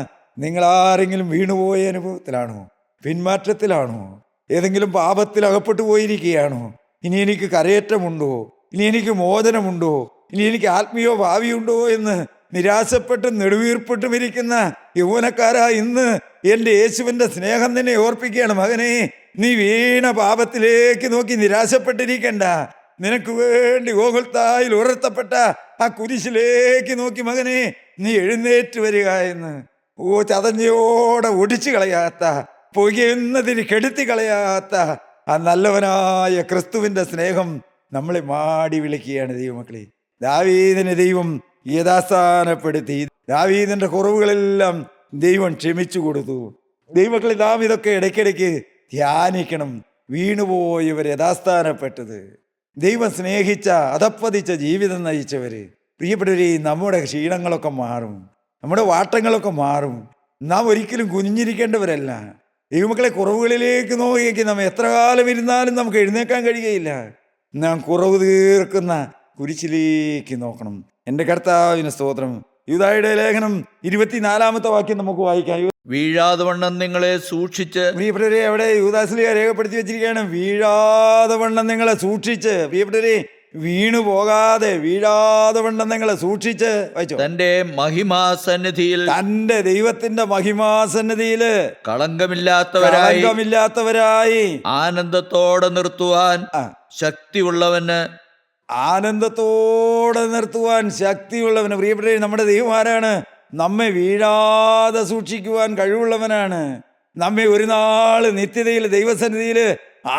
നിങ്ങളാരെങ്കിലും വീണുപോയ അനുഭവത്തിലാണോ? പിന്മാറ്റത്തിലാണോ? ഏതെങ്കിലും പാപത്തിൽ അകപ്പെട്ടു പോയിരിക്കുകയാണോ? ഇനി എനിക്ക് കരയേറ്റമുണ്ടോ? ഇനി എനിക്ക് മോചനമുണ്ടോ? ഇനി എനിക്ക് ആത്മീയോ ഭാവിയുണ്ടോ എന്ന് നിരാശപ്പെട്ടും നെടുവീർപ്പെട്ടും ഇരിക്കുന്ന യൗവനക്കാരാ, ഇന്ന് എൻ്റെ യേശുവിൻ്റെ സ്നേഹം നിന്നെ ഓർപ്പിക്കുകയാണ്. മകനെ, നീ വീണ പാപത്തിലേക്ക് നോക്കി നിരാശപ്പെട്ടിരിക്കണ്ട. നിനക്ക് വേണ്ടി ഗോകുൽത്തായിൽ ഉയർത്തപ്പെട്ട ആ കുരിശിലേക്ക് നോക്കി മകനെ നീ എഴുന്നേറ്റ് വരിക എന്ന്. ചതഞ്ഞയോടെ ഒടിച്ചു കളയാത്ത, പുകയുന്നതിന് കെടുത്തി കളയാത്ത ആ നല്ലവനായ ക്രിസ്തുവിൻ്റെ സ്നേഹം നമ്മളെ മാടി വിളിക്കുകയാണ്. ദൈവമക്കളെ, ദാവീദിനെ ദൈവം യഥാസ്ഥാനപ്പെടുത്തി. ദാവീദിന്റെ കുറവുകളെല്ലാം ദൈവം ക്ഷമിച്ചു കൊടുത്തു. ദൈവമക്കളെ, നാം ഇതൊക്കെ ഇടയ്ക്കിടയ്ക്ക് ധ്യാനിക്കണം. വീണുപോയവർ യഥാസ്ഥാനപ്പെട്ടത്, ദൈവം സ്നേഹിച്ച അധപ്പതിച്ച ജീവിതം നയിച്ചവര്. പ്രിയപ്പെട്ടവരെ, നമ്മുടെ ക്ഷീണങ്ങളൊക്കെ മാറും, നമ്മുടെ വാട്ടങ്ങളൊക്കെ മാറും. നാം ഒരിക്കലും കുനിഞ്ഞിരിക്കേണ്ടവരല്ല. ദൈവമക്കളെ, കുറവുകളിലേക്ക് നോക്കി നാം എത്ര കാലം ഇരുന്നാലും നമുക്ക് എഴുന്നേക്കാൻ കഴിയുകയില്ല. നാം കുറവ് തീർക്കുന്ന കുരിശിലേക്ക് നോക്കണം. എൻ്റെ കർത്താവിന് സ്തോത്രം. യൂദായുടെ ലേഖനം 24-ാമത്തെ വാക്യം നമുക്ക് വായിക്കാം. വീഴാതെ വണ്ണം നിങ്ങളെ സൂക്ഷിച്ച്. പ്രിയപ്പെട്ടവരെ, അവിടെ യൂദാസ്ലീഹ രേഖപ്പെടുത്തി വെച്ചിരിക്കുകയാണ്, വീഴാതെ വണ്ണം നിങ്ങളെ സൂക്ഷിച്ച്. പ്രിയപ്പെട്ടവരെ, വീണു പോകാതെ വീഴാതെ വണ്ണം നിങ്ങളെ സൂക്ഷിച്ച് വായിച്ചോ. തന്റെ മഹിമാസന്നിധിയിൽ, തന്റെ ദൈവത്തിന്റെ മഹിമാസന്നിധിയില് കളങ്കമില്ലാത്തവരായി ആനന്ദത്തോടെ നിർത്തുവാൻ ശക്തിയുള്ളവന്. ആനന്ദത്തോടെ നിർത്തുവാൻ ശക്തിയുള്ളവന്. പ്രിയപ്പെട്ടവരെ, നമ്മുടെ ദൈവം ആരാണ്? നമ്മെ വീഴാതെ സൂക്ഷിക്കുവാൻ കഴിവുള്ളവനാണ്. നമ്മെ ഒരു നാള് നിത്യതയിൽ ദൈവസന്നിധിയിൽ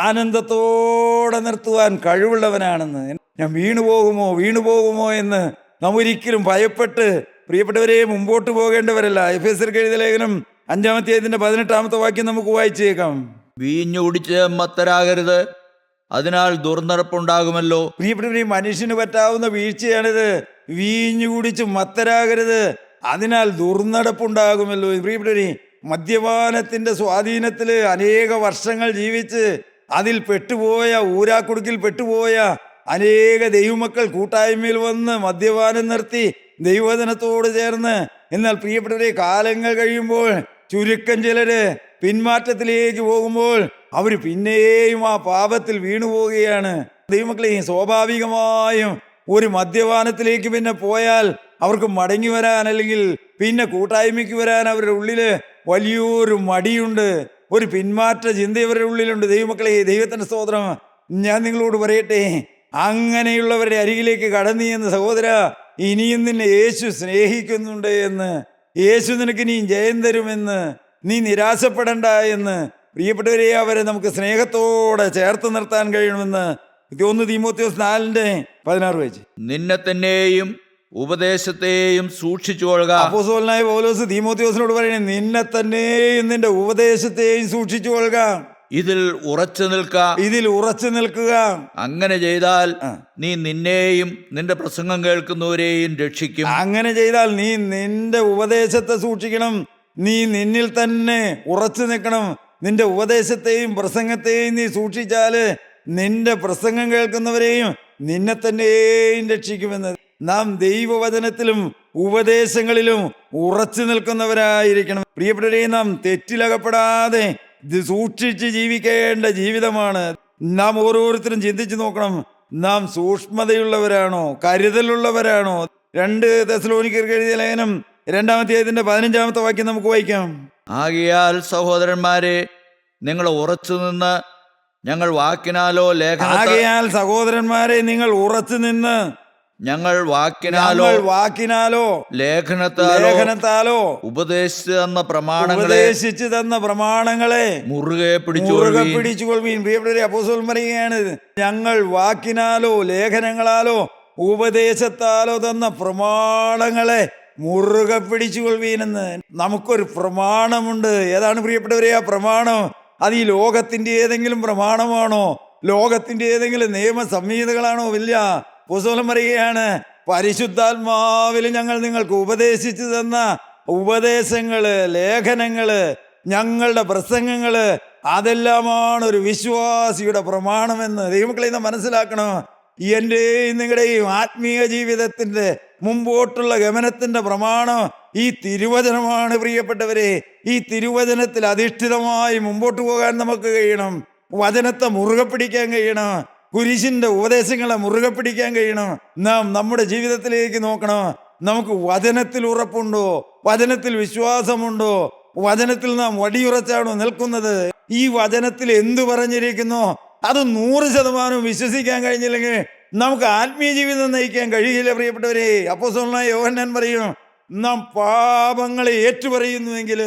ആനന്ദത്തോടെ നിർത്തുവാൻ കഴിവുള്ളവനാണെന്ന്. ഞാൻ വീണുപോകുമോ എന്ന് നാം ഒരിക്കലും ഭയപ്പെട്ട് പ്രിയപ്പെട്ടവരെ മുമ്പോട്ട് പോകേണ്ടവരല്ല. എഫേസ്യർക്ക് എഴുതിയ ലേഖനം 5-ാമത്തെ 18-ാമത്തെ വാക്യം നമുക്ക് വായിച്ചേക്കാം. വീഞ്ഞു കുടിച്ച് മത്തരാകരുത്, അതിനാൽ ദുർനടപ്പുണ്ടാകുമല്ലോ. പ്രിയപ്പെട്ടവരെ, മനുഷ്യന് പറ്റാവുന്ന വീഴ്ചയാണിത്. വീഞ്ഞു കുടിച്ച് മത്തരാകരുത്, അതിനാൽ ദുർനടപ്പുണ്ടാകുമല്ലോ. പ്രിയപ്പെട്ടവരെ, മദ്യപാനത്തിന്റെ സ്വാധീനത്തിൽ അനേക വർഷങ്ങൾ ജീവിച്ച് അതിൽ പെട്ടുപോയ, ഊരാക്കുടുക്കിൽ പെട്ടുപോയ അനേക ദൈവമക്കൾ കൂട്ടായ്മയിൽ വന്ന് മദ്യപാനം നിർത്തി ദൈവവചനത്തോട് ചേർന്ന്. എന്നാൽ പ്രിയപ്പെട്ടവരെ, കാലങ്ങൾ കഴിയുമ്പോൾ ചുരുക്കം ചിലര് പിന്മാറ്റത്തിലേക്ക് പോകുമ്പോൾ അവർ പിന്നെയും ആ പാപത്തിൽ വീണുപോവുകയാണ്. ദൈവമക്കളെ, സ്വാഭാവികമായും ഒരു മദ്യപാനത്തിലേക്ക് പിന്നെ പോയാൽ അവർക്ക് മടങ്ങി വരാൻ, അല്ലെങ്കിൽ പിന്നെ കൂട്ടായ്മയ്ക്ക് വരാൻ അവരുടെ ഉള്ളില് വലിയൊരു മടിയുണ്ട്, ഒരു പിന്മാറ്റ ചിന്ത അവരുടെ ഉള്ളിലുണ്ട്. ദൈവമക്കളെ, ദൈവത്തിന്റെ സ്തോത്രം. ഞാൻ നിങ്ങളോട് പറയട്ടെ, അങ്ങനെയുള്ളവരുടെ അരികിലേക്ക് കടന്നു എന്ന് സഹോദര, ഇനിയും നിന്നെ യേശു സ്നേഹിക്കുന്നുണ്ട് എന്ന്, യേശു നിനക്ക് ഇനിയും ജയം തരുമെന്ന്, നീ നിരാശപ്പെടണ്ട എന്ന്. പ്രിയപ്പെട്ടവരെ, അവരെ നമുക്ക് സ്നേഹത്തോടെ ചേർത്ത് നിർത്താൻ കഴിയണമെന്ന് 1 തീമോഥെയോസ് 4:16 വായിച്ചു. നിന്നെ തന്നെയും ഉപദേശത്തെയും സൂക്ഷിച്ചുകൊള്ളുക. അപ്പോസ്തലനായ പൗലോസ് തീമോഥെയോസിനോട് പറയുന്നത്, നിന്നെ തന്നെയും നിന്റെ ഉപദേശത്തെയും സൂക്ഷിച്ചുകൊള്ളുക, ഇതിൽ ഉറച്ചു നിൽക്കുക. അങ്ങനെ ചെയ്താൽ നീ നിന്നെയും നിന്റെ പ്രസംഗം കേൾക്കുന്നവരെയും രക്ഷിക്കും. അങ്ങനെ ചെയ്താൽ നീ നിന്റെ ഉപദേശത്തെ സൂക്ഷിക്കണം, നീ നിന്നിൽ തന്നെ ഉറച്ചു നിൽക്കണം. നിന്റെ ഉപദേശത്തെയും പ്രസംഗത്തെയും നീ സൂക്ഷിച്ചാല് നിന്റെ പ്രസംഗം കേൾക്കുന്നവരെയും നിന്നെ തന്നെയും രക്ഷിക്കുമെന്ന്. നാം ദൈവവചനത്തിലും ഉപദേശങ്ങളിലും ഉറച്ചു നിൽക്കുന്നവരായിരിക്കണം. പ്രിയപ്പെട്ടവരെ, നാം തെറ്റിലകപ്പെടാതെ സൂക്ഷിച്ച് ജീവിക്കേണ്ട ജീവിതമാണ്. നാം ഓരോരുത്തരും ചിന്തിച്ചു നോക്കണം, നാം സൂക്ഷ്മതയുള്ളവരാണോ, കരുതലുള്ളവരാണോ? 2 തെസ്സലോനിക്കർക്ക് എഴുതിയ ലേഖനം 2-ാമത്തെ 15-ാമത്തെ വാക്യം നമുക്ക് വായിക്കാം. ആകയാൽ സഹോദരന്മാരെ, നിങ്ങൾ ഉറച്ചു നിന്ന് ഞങ്ങൾ വാക്കിനാലോ ഞങ്ങൾ വാക്കിനാലോ ലേഖനത്താലോ ഉപദേശിച്ചു തന്ന പ്രമാണങ്ങളെ മുറുകെ പിടിച്ചുകൊള്ളുവീൻ. പ്രിയപ്പെട്ടവരെ, അപ്പോസ്തലൻ പറയുകയാണ്, ഞങ്ങൾ വാക്കിനാലോ ലേഖനങ്ങളാലോ ഉപദേശത്താലോ തന്ന പ്രമാണങ്ങളെ മുറുകെ പിടിച്ചുകൊള്ളുവീനെന്ന്. നമുക്കൊരു പ്രമാണമുണ്ട്. ഏതാണ് പ്രിയപ്പെട്ടവരെ ആ പ്രമാണം? അത് ഈ ലോകത്തിന്റെ ഏതെങ്കിലും പ്രമാണമാണോ? ലോകത്തിന്റെ ഏതെങ്കിലും നിയമ സംഹിതകളാണോ? ഇല്ല. അപ്പോസ്തലൻ പറയുകയാണ്, പരിശുദ്ധാത്മാവിൽ ഞങ്ങൾ നിങ്ങൾക്ക് ഉപദേശിച്ചു തന്ന ഉപദേശങ്ങള്, ലേഖനങ്ങള് ഞങ്ങളുടെ പ്രസംഗങ്ങൾ അതെല്ലാമാണ് ഒരു വിശ്വാസിയുടെ പ്രമാണമെന്ന് ദൈവമക്കളെ ഇന്ന് മനസ്സിലാക്കണം. എൻ്റെയും നിങ്ങളുടെയും ആത്മീയ ജീവിതത്തിൻ്റെ മുമ്പോട്ടുള്ള ഗമനത്തിൻ്റെ പ്രമാണം ഈ തിരുവചനമാണ് പ്രിയപ്പെട്ടവരെ. ഈ തിരുവചനത്തിൽ അധിഷ്ഠിതമായി മുമ്പോട്ട് പോകാൻ നമുക്ക് കഴിയണം. വചനത്തെ മുറുകെ പിടിക്കാൻ കഴിയണം. കുരിശിൻ്റെ ഉപദേശങ്ങളെ മുറുകെ പിടിക്കാൻ കഴിയണം. നാം നമ്മുടെ ജീവിതത്തിലേക്ക് നോക്കണം. നമുക്ക് വചനത്തിൽ ഉറപ്പുണ്ടോ? വചനത്തിൽ വിശ്വാസമുണ്ടോ? വചനത്തിൽ നാം വടിയുറച്ചാണോ നിൽക്കുന്നത്? ഈ വചനത്തിൽ എന്തു പറഞ്ഞിരിക്കുന്നോ അത് 100% വിശ്വസിക്കാൻ കഴിഞ്ഞില്ലെങ്കിൽ നമുക്ക് ആത്മീയ ജീവിതം നയിക്കാൻ കഴിയില്ല പ്രിയപ്പെട്ടവരെ. അപ്പോസ്തലനായ യോഹന്നാൻ പറയും, നാം പാപങ്ങളെ ഏറ്റുപറയുന്നുവെങ്കിൽ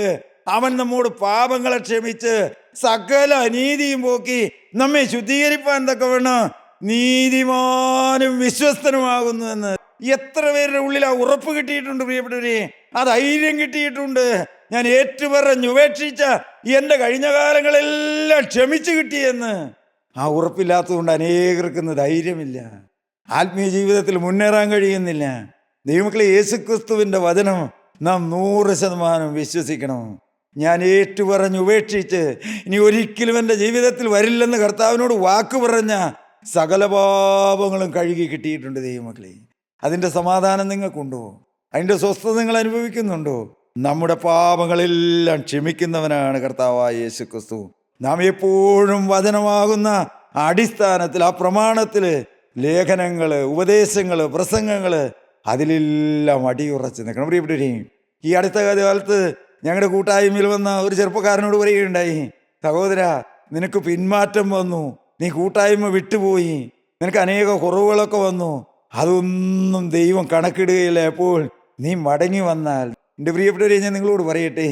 അവൻ നമ്മോട് പാപങ്ങളെ ക്ഷമിച്ച് സകല അനീതിയും പോക്കി നമ്മെ ശുദ്ധീകരിപ്പാൻ തക്കവണ്ണം നീതിമാനും വിശ്വസ്തനുമാകുന്നു എന്ന്. എത്ര പേരുടെ ഉള്ളിൽ ആ ഉറപ്പ് കിട്ടിയിട്ടുണ്ട് പ്രിയപ്പെട്ടവരെ, ആ ധൈര്യം കിട്ടിയിട്ടുണ്ട്. ഞാൻ ഏറ്റുപറഞ്ഞുപേക്ഷിച്ച എൻ്റെ കഴിഞ്ഞ കാലങ്ങളെല്ലാം ക്ഷമിച്ചു കിട്ടിയെന്ന്. ആ ഉറപ്പില്ലാത്തതുകൊണ്ട് അനേകർക്കിന്ന് ധൈര്യമില്ല, ആത്മീയ ജീവിതത്തിൽ മുന്നേറാൻ കഴിയുന്നില്ല. ദൈവമക്കളെ, യേശുക്രിസ്തുവിൻ്റെ വചനം നാം 100% വിശ്വസിക്കണം. ഞാൻ ഏറ്റുപറഞ്ഞുപേക്ഷിച്ച് ഇനി ഒരിക്കലും എൻ്റെ ജീവിതത്തിൽ വരില്ലെന്ന് കർത്താവിനോട് വാക്ക് പറഞ്ഞ സകല പാപങ്ങളും കഴുകി കിട്ടിയിട്ടുണ്ട് ദൈവമക്കളെ. അതിൻ്റെ സമാധാനം നിങ്ങൾക്കുണ്ടോ? അതിൻ്റെ സ്വസ്ഥത നിങ്ങൾ അനുഭവിക്കുന്നുണ്ടോ? നമ്മുടെ പാപങ്ങളെല്ലാം ക്ഷമിക്കുന്നവനാണ് കർത്താവായ യേശുക്രിസ്തു. നാം എപ്പോഴും വചനമാകുന്ന അടിസ്ഥാനത്തിൽ, ആ പ്രമാണത്തിൽ ലേഖനങ്ങൾ, ഉപദേശങ്ങൾ, പ്രസംഗങ്ങൾ അതിലെല്ലാം അടിയുറച്ച് നിൽക്കണം പ്രിയപ്പെട്ടവരെ. ഈ അടുത്ത കാലത്ത് ഞങ്ങളുടെ കൂട്ടായ്മയിൽ വന്ന ഒരു ചെറുപ്പക്കാരനോട് പറയുകയുണ്ടായി, സഹോദര, നിനക്ക് പിന്മാറ്റം വന്നു, നീ കൂട്ടായ്മ വിട്ടുപോയി, നിനക്ക് അനേക കുറവുകളൊക്കെ വന്നു, അതൊന്നും ദൈവം കണക്കിടുകയില്ല. എപ്പോൾ നീ മടങ്ങി വന്നാൽ. എൻ്റെ പ്രിയപ്പെട്ടവരെ, ഞാൻ നിങ്ങളോട് പറയട്ടെ,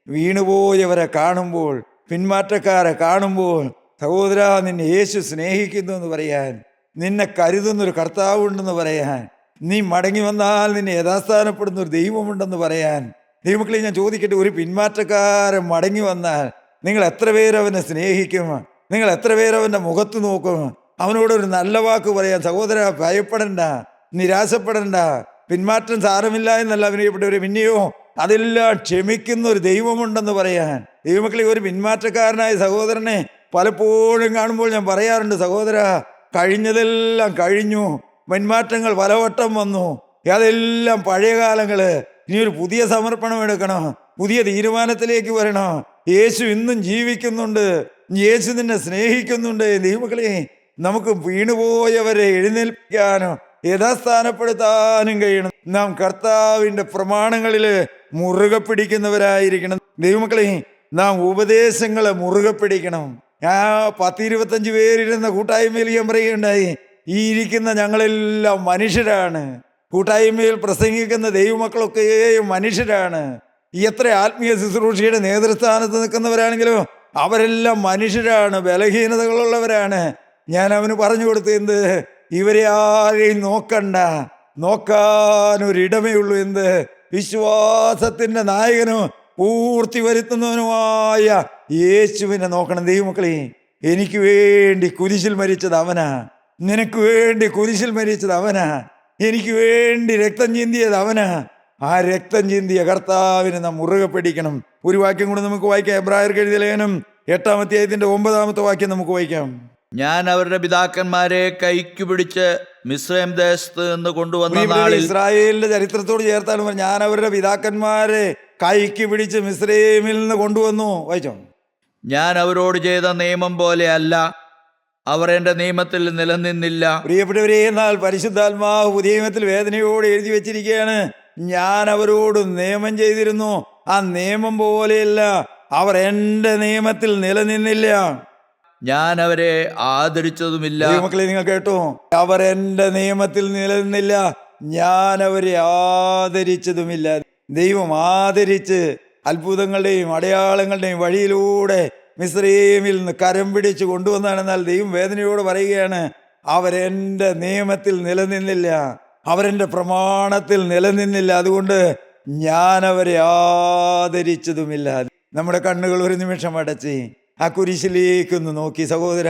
വീണുപോയവരെ കാണുമ്പോൾ, പിന്മാറ്റക്കാരെ കാണുമ്പോൾ, സഹോദര, നിന്നെ യേശു സ്നേഹിക്കുന്നു എന്ന് പറയാൻ, നിന്നെ കരുതുന്നൊരു കർത്താവുണ്ടെന്ന് പറയാൻ, നീ മടങ്ങി വന്നാൽ നിന്നെ യഥാസ്ഥാനപ്പെടുന്നൊരു ദൈവമുണ്ടെന്ന് പറയാൻ. ദൈവമക്കളെ, ഞാൻ ചോദിക്കട്ടെ, ഒരു പിന്മാറ്റക്കാരൻ മടങ്ങി വന്നാൽ നിങ്ങൾ എത്ര പേരവനെ സ്നേഹിക്കും? നിങ്ങൾ എത്ര പേരവൻ്റെ മുഖത്ത് നോക്കും? അവനോടൊരു നല്ല വാക്ക് പറയാൻ. സഹോദര, ഭയപ്പെടണ്ട, നിരാശപ്പെടണ്ട. പിന്മാറ്റം സാരമില്ല എന്നല്ല പ്രിയപ്പെട്ടവരെ, പിന്നെയോ അതെല്ലാം ക്ഷമിക്കുന്ന ഒരു ദൈവമുണ്ടെന്ന് പറയാൻ. ദൈവമക്കളെ, ഒരു പിന്മാറ്റക്കാരനായ സഹോദരനെ പലപ്പോഴും കാണുമ്പോൾ ഞാൻ പറയാറുണ്ട്, സഹോദര, കഴിഞ്ഞതെല്ലാം കഴിഞ്ഞു, പിന്മാറ്റങ്ങൾ പലവട്ടം വന്നു, അതെല്ലാം പഴയ കാലങ്ങൾ. ഇനി ഒരു പുതിയ സമർപ്പണം എടുക്കണം, പുതിയ തീരുമാനത്തിലേക്ക് വരണം. യേശു ഇന്നും ജീവിക്കുന്നുണ്ട്, യേശു നിന്നെ സ്നേഹിക്കുന്നുണ്ട്. ദൈവമക്കളെ, നമുക്ക് വീണുപോയവരെ എഴുന്നേൽപ്പിക്കാനും യഥാസ്ഥാനപ്പെടുത്താനും കഴിയണം. നാം കർത്താവിൻ്റെ പ്രമാണങ്ങളിൽ മുറുകെ പിടിക്കുന്നവരായിരിക്കണം. ദൈവമക്കളെ, നാം ഉപദേശങ്ങളെ മുറുകെ പിടിക്കണം. 10-25 പേരിരുന്ന കൂട്ടായ്മയിൽ ഞാൻ പറയുകയുണ്ടായി, ഈ ഇരിക്കുന്ന ഞങ്ങളെല്ലാം മനുഷ്യരാണ്. കൂട്ടായ്മയിൽ പ്രസംഗിക്കുന്ന ദൈവമക്കളൊക്കെയും മനുഷ്യരാണ്. എത്ര ആത്മീയ ശുശ്രൂഷയുടെ നേതൃസ്ഥാനത്ത് നിൽക്കുന്നവരാണെങ്കിലും അവരെല്ലാം മനുഷ്യരാണ്, ബലഹീനതകളുള്ളവരാണ്. ഞാൻ അവന് പറഞ്ഞു കൊടുത്തു, എന്ത്, ഇവരെ ആരെയും നോക്കണ്ട, നോക്കാനൊരിടമേ ഉള്ളൂ. എന്ത്, വിശ്വാസത്തിൻ്റെ നായകനും പൂർത്തി വരുത്തുന്നവനുമായ യേശുവിനെ നോക്കണം. ദൈവമക്കളെ, എനിക്ക് വേണ്ടി കുരിശിൽ മരിച്ചത് അവനാ, നിനക്ക് വേണ്ടി കുരിശിൽ മരിച്ചത് അവനാ, എനിക്ക് വേണ്ടി രക്തം ചിന്തിയത് അവനാ. ആ രക്തം ചിന്തിയ കർത്താവിനെ നാം മുറുകെ പിടിക്കണം. ഒരു വാക്യം കൂടെ നമുക്ക് വായിക്കാം. എബ്രായർക്ക് എഴുതിയ ലേഖനം 8-ാം അധ്യായത്തിന്റെ 9-ാമത്തെ വാക്യം നമുക്ക് വായിക്കാം. ഞാൻ അവരുടെ പിതാക്കന്മാരെ കൈക്ക് പിടിച്ച് മിസ്രൈം ദേശത്ത് നിന്ന് കൊണ്ടുവന്ന നാളിൽ. ഇസ്രായേലിന്റെ ചരിത്രത്തോട് ചേർത്താണ് പറഞ്ഞത്, ഞാൻ അവരുടെ പിതാക്കന്മാരെ കൈക്ക് പിടിച്ച് മിസ്രൈമിൽ നിന്ന് കൊണ്ടുവന്നു. വായിച്ചോ. ഞാൻ അവരോട് ചെയ്ത നിയമം പോലെ അല്ല, അവർ എൻ്റെ നിയമത്തിൽ നിലനിന്നില്ല. പ്രിയപ്പെട്ടവരെ, എന്നാൽ പരിശുദ്ധാത്മാവ് പുതിയ നിയമത്തിൽ വേദനയോട് എഴുതി വെച്ചിരിക്കുകയാണ്, ഞാൻ അവരോട് നിയമം ചെയ്തിരുന്നു, ആ നിയമം പോലെയല്ല, അവർ എൻ്റെ നിയമത്തിൽ നിലനിന്നില്ല. ഞാൻ അവരെ ആദരിച്ചതുമില്ല. മക്കളെ, നിങ്ങൾ കേട്ടോ, അവർ എൻ്റെ നിയമത്തിൽ നിലനിന്നില്ല, ഞാൻ അവരെ ആദരിച്ചതുമില്ല. ദൈവം ആദരിച്ച് അത്ഭുതങ്ങളുടെയും അടയാളങ്ങളുടെയും വഴിയിലൂടെ മിസ്രയീമിൽ നിന്ന് കരം പിടിച്ച് കൊണ്ടുവന്നാണെന്നാൽ ദൈവം വേദനയോട് പറയുകയാണ്, അവരെൻ്റെ നിയമത്തിൽ നിലനിന്നില്ല, അവരെൻ്റെ പ്രമാണത്തിൽ നിലനിന്നില്ല, അതുകൊണ്ട് ഞാൻ അവരെ ആദരിച്ചതുമില്ല. നമ്മുടെ കണ്ണുകൾ ഒരു നിമിഷം അടച്ച് ആ കുരിശിലേക്കൊന്ന് നോക്കി സഹോദര.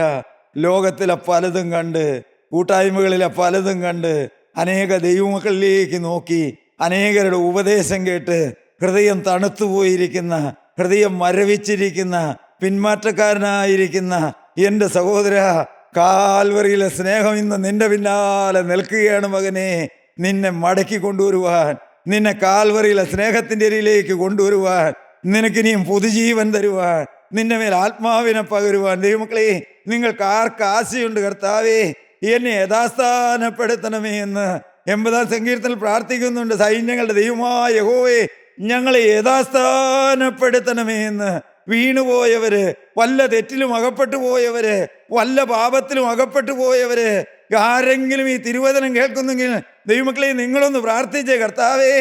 ലോകത്തിലെ പലതും കണ്ട്, കൂട്ടായ്മകളിലെ പലതും കണ്ട്, അനേക ദൈവമക്കളിലേക്ക് നോക്കി, അനേകരുടെ ഉപദേശം കേട്ട് ഹൃദയം തണുത്തുപോയിരിക്കുന്ന, ഹൃദയം മരവിച്ചിരിക്കുന്ന പിന്മാറ്റക്കാരനായിരിക്കുന്ന എൻ്റെ സഹോദര, കാൽവറിയിലെ സ്നേഹം ഇന്ന് നിന്റെ പിന്നാലെ നിൽക്കുകയാണ് മകനെ. നിന്നെ മടക്കി കൊണ്ടുവരുവാൻ, നിന്നെ കാൽവറിയിലെ സ്നേഹത്തിൻ്റെ അരിയിലേക്ക് കൊണ്ടുവരുവാൻ, നിനക്കിനിയും പുതുജീവൻ തരുവാൻ, നിന്റെ മേൽ ആത്മാവിനെ പകരുവാൻ. ദൈവമക്കളെ, നിങ്ങൾക്ക് ആർക്ക് ആശയുണ്ട്? കർത്താവേ, എന്നെ യഥാസ്ഥാനപ്പെടുത്തണമേ എന്ന് 80-ാം സങ്കീർത്തനത്തിൽ പ്രാർത്ഥിക്കുന്നുണ്ട്. സൈന്യങ്ങളുടെ ദൈവമായ യഹോവേ, ഞങ്ങളെ യഥാസ്ഥാനപ്പെടുത്തണമേ എന്ന്. വീണുപോയവര്, വല്ല തെറ്റിലും അകപ്പെട്ടു പോയവര്, വല്ല പാപത്തിലും അകപ്പെട്ടു പോയവര് ആരെങ്കിലും ഈ തിരുവചനം കേൾക്കുന്നെങ്കിൽ ദൈവമക്കളെ, നിങ്ങളൊന്ന് പ്രാർത്ഥിച്ചേ. കർത്താവേ,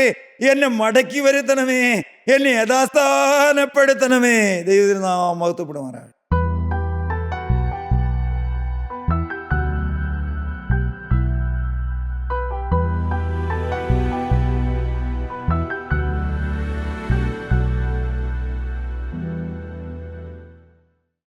എന്നെ മടക്കി വരുത്തണമേ, എന്നെ യഥാസ്ഥാനപ്പെടുത്തണമേ. ദൈവത്തിന് നാമം മഹത്വപ്പെടുമാറാകട്ടെ.